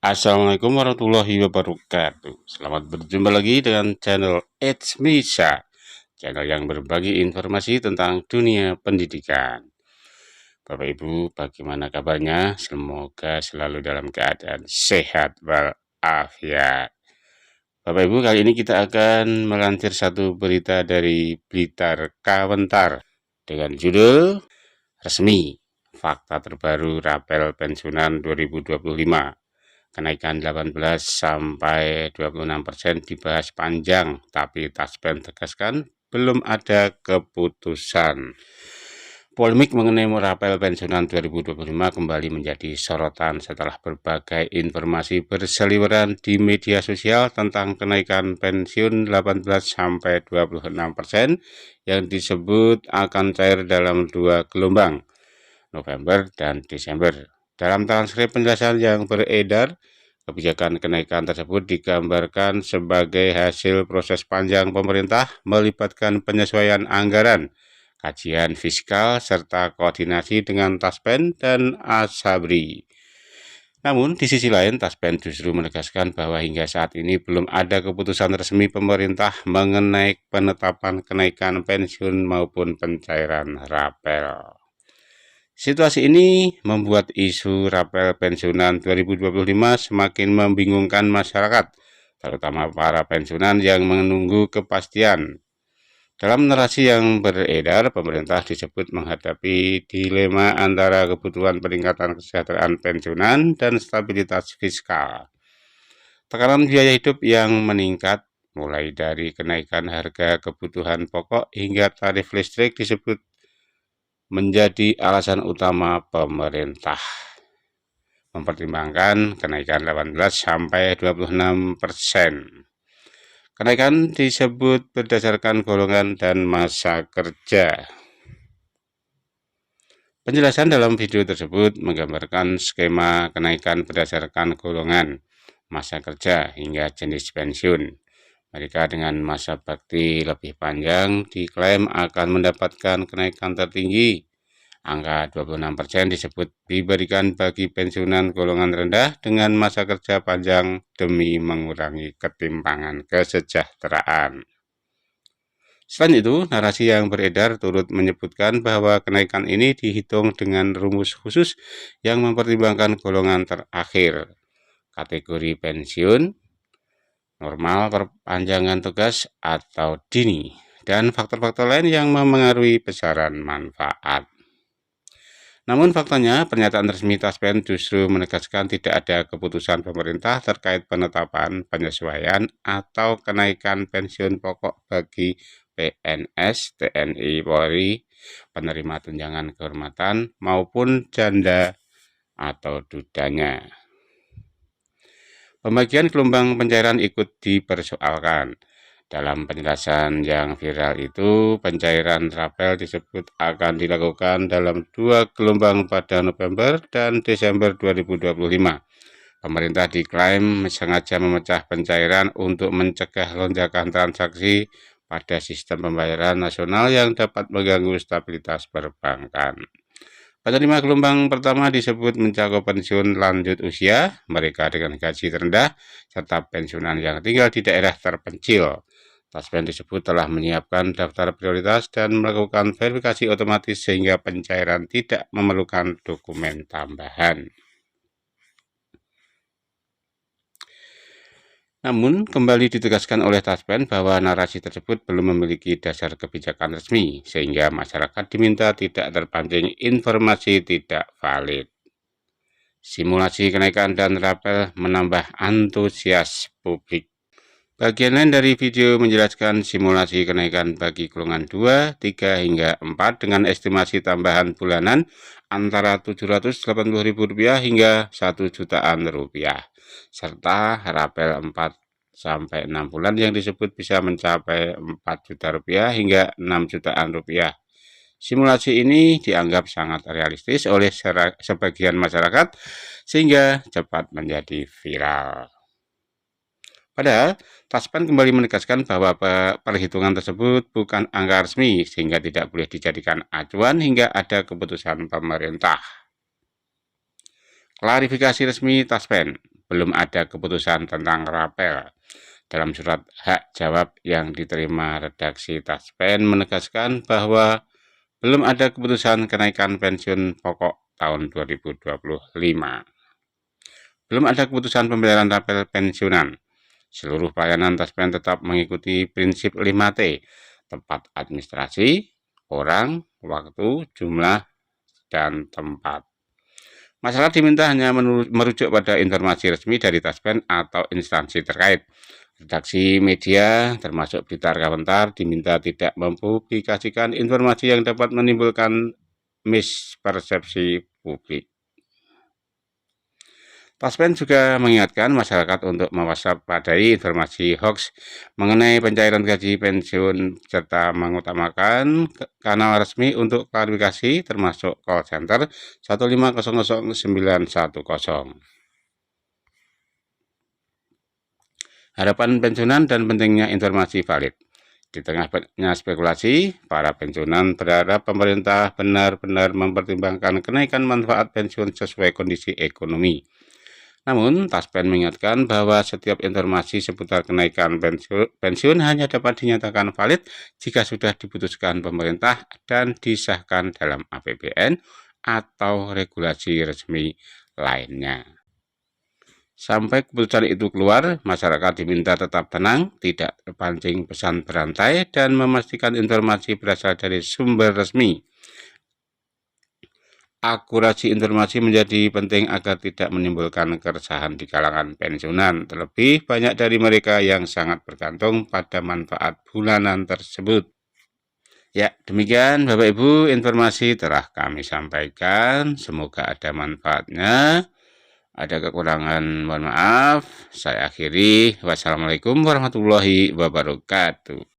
Assalamualaikum warahmatullahi wabarakatuh. Selamat berjumpa lagi dengan channel It's Misha, channel yang berbagi informasi tentang dunia pendidikan. Bapak Ibu, bagaimana kabarnya? Semoga selalu dalam keadaan sehat walafiat. Bapak Ibu, kali ini kita akan melansir satu berita dari Blitar Kawentar dengan judul resmi fakta terbaru rapel pensiunan 2025. Kenaikan 18 sampai 26% dibahas panjang, tapi Taspen tegaskan belum ada keputusan. Polemik mengenai rapel pensiunan 2025 kembali menjadi sorotan setelah berbagai informasi berseliweran di media sosial tentang kenaikan pensiun 18 sampai 26% yang disebut akan cair dalam 2 gelombang, November dan Desember. Dalam transkrip penjelasan yang beredar, kebijakan kenaikan tersebut digambarkan sebagai hasil proses panjang pemerintah melibatkan penyesuaian anggaran, kajian fiskal, serta koordinasi dengan Taspen dan Asabri. Namun, di sisi lain, Taspen justru menegaskan bahwa hingga saat ini belum ada keputusan resmi pemerintah mengenai penetapan kenaikan pensiun maupun pencairan rapel. Situasi ini membuat isu rapel pensiunan 2025 semakin membingungkan masyarakat, terutama para pensiunan yang menunggu kepastian. Dalam narasi yang beredar, pemerintah disebut menghadapi dilema antara kebutuhan peningkatan kesejahteraan pensiunan dan stabilitas fiskal. Tekanan biaya hidup yang meningkat, mulai dari kenaikan harga kebutuhan pokok hingga tarif listrik disebut menjadi alasan utama pemerintah mempertimbangkan kenaikan 18 sampai 26%. Kenaikan disebut berdasarkan golongan dan masa kerja. Penjelasan dalam video tersebut menggambarkan skema kenaikan berdasarkan golongan, masa kerja, hingga jenis pensiun. Mereka dengan masa bakti lebih panjang diklaim akan mendapatkan kenaikan tertinggi. Angka 26% disebut diberikan bagi pensiunan golongan rendah dengan masa kerja panjang demi mengurangi ketimpangan kesejahteraan. Selain itu, narasi yang beredar turut menyebutkan bahwa kenaikan ini dihitung dengan rumus khusus yang mempertimbangkan golongan terakhir, kategori pensiun, normal, perpanjangan tugas, atau dini, dan faktor-faktor lain yang memengaruhi besaran manfaat. Namun faktanya, pernyataan resmi Taspen justru menegaskan tidak ada keputusan pemerintah terkait penetapan, penyesuaian, atau kenaikan pensiun pokok bagi PNS, TNI, Polri, penerima tunjangan kehormatan, maupun janda atau dudanya. Pembagian gelombang pencairan ikut dipersoalkan. Dalam penjelasan yang viral itu, pencairan rapel disebut akan dilakukan dalam 2 gelombang pada November dan Desember 2025. Pemerintah diklaim sengaja memecah pencairan untuk mencegah lonjakan transaksi pada sistem pembayaran nasional yang dapat mengganggu stabilitas perbankan. Penerima gelombang pertama disebut mencakup pensiun lanjut usia, mereka dengan gaji terendah, serta pensiunan yang tinggal di daerah terpencil. Taspen disebut telah menyiapkan daftar prioritas dan melakukan verifikasi otomatis sehingga pencairan tidak memerlukan dokumen tambahan. Namun, kembali ditegaskan oleh Taspen bahwa narasi tersebut belum memiliki dasar kebijakan resmi, sehingga masyarakat diminta tidak terpancing informasi tidak valid. Simulasi kenaikan dan rapel menambah antusias publik. Bagian lain dari video menjelaskan simulasi kenaikan bagi golongan 2, 3, hingga 4 dengan estimasi tambahan bulanan antara Rp780.000 hingga Rp1.000.000, serta rapel 4 sampai 6 bulan yang disebut bisa mencapai Rp4 juta hingga Rp6 jutaan. Simulasi ini dianggap sangat realistis oleh sebagian masyarakat sehingga cepat menjadi viral. Padahal, Taspen kembali menegaskan bahwa perhitungan tersebut bukan angka resmi sehingga tidak boleh dijadikan acuan hingga ada keputusan pemerintah. Klarifikasi resmi Taspen. belum ada keputusan tentang rapel. Dalam surat hak jawab yang diterima redaksi Taspen menegaskan bahwa belum ada keputusan kenaikan pensiun pokok tahun 2025. Belum ada keputusan pembayaran rapel pensiunan. Seluruh pelayanan Taspen tetap mengikuti prinsip 5T, tempat administrasi, orang, waktu, jumlah, dan tempat. Masyarakat diminta hanya merujuk pada informasi resmi dari Taspen atau instansi terkait. Redaksi media, termasuk berita Komentar, diminta tidak mempublikasikan informasi yang dapat menimbulkan mispersepsi publik. Taspen juga mengingatkan masyarakat untuk mewaspadai informasi hoax mengenai pencairan gaji pensiun serta mengutamakan kanal resmi untuk klarifikasi termasuk call center 1500910. Harapan pensiunan dan pentingnya informasi valid. Di tengah banyaknya spekulasi, para pensiunan berharap pemerintah benar-benar mempertimbangkan kenaikan manfaat pensiun sesuai kondisi ekonomi. Namun, Taspen mengingatkan bahwa setiap informasi seputar kenaikan pensiun hanya dapat dinyatakan valid jika sudah diputuskan pemerintah dan disahkan dalam APBN atau regulasi resmi lainnya. Sampai keputusan itu keluar, masyarakat diminta tetap tenang, tidak terpancing pesan berantai, dan memastikan informasi berasal dari sumber resmi. Akurasi informasi menjadi penting agar tidak menimbulkan keresahan di kalangan pensiunan, terlebih banyak dari mereka yang sangat bergantung pada manfaat bulanan tersebut. Ya, demikian Bapak Ibu informasi telah kami sampaikan, semoga ada manfaatnya. Ada kekurangan, mohon maaf. Saya akhiri. Wassalamualaikum warahmatullahi wabarakatuh.